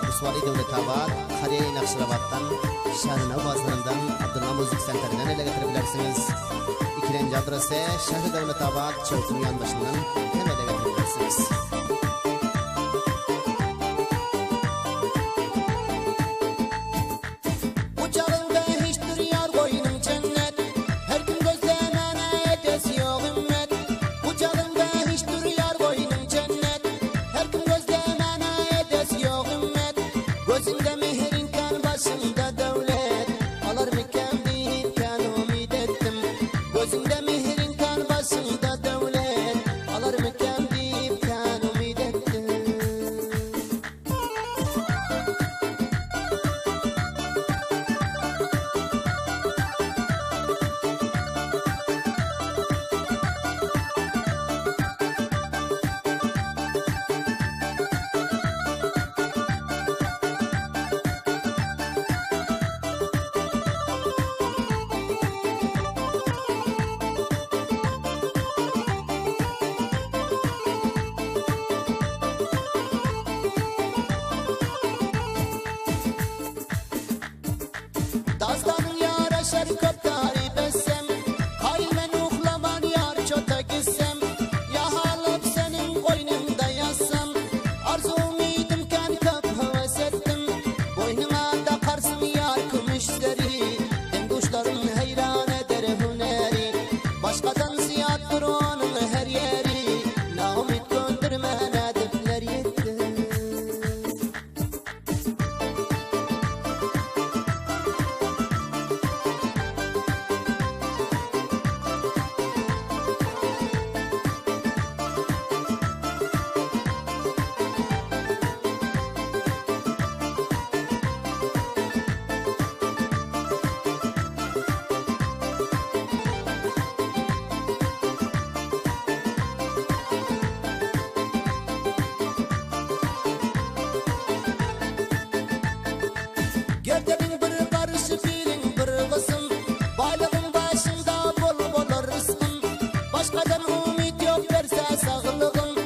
Rusvali Devletabad, Kariye Nakşirabat'tan, Şahinov bazılarından Abdullah Müzik Senterinden ele getirebilirsiniz. İkinci adresi Şahri Devletabad, Çavut'un yanbaşından hem ele getirebilirsiniz. Dazdanın yara şerkop tarif etsem, kalmen uhlaman yar çota gitsem, ya halıp senin koynunda yatsam, arzu umidimken kap heves ettim, boynuma takarsın yar kümüşleri, denguşların heyran eder hüneri, başkadan ziyattır onun her yeri, naumit göndermen edipler yetti. Gerdeğin bir karışı filin bir kızım, baylığın başında bol bol rızkım, başkadan umut yok verse sağlığım,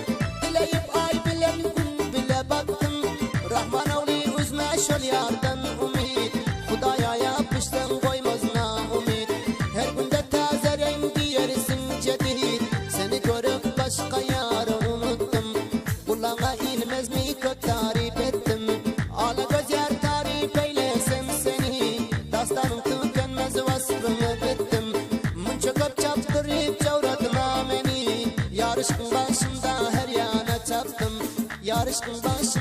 dileyip ay bile gün bile baktım, Rahman oğlu üzme şol yardan umut, Hudaya yapıştın koymaz na umut, her günde taze rengi yersin cedid, seni görüp başka yarı unuttum, kulağına inmez mi kötü tarif ettim, ala göz yer tarif eylesem seni, dastanım tükenmez vasfını bittim, munça köp çaptırıp çavratma beni, yarışkın başımda her yana çaptım, yarışkın başımda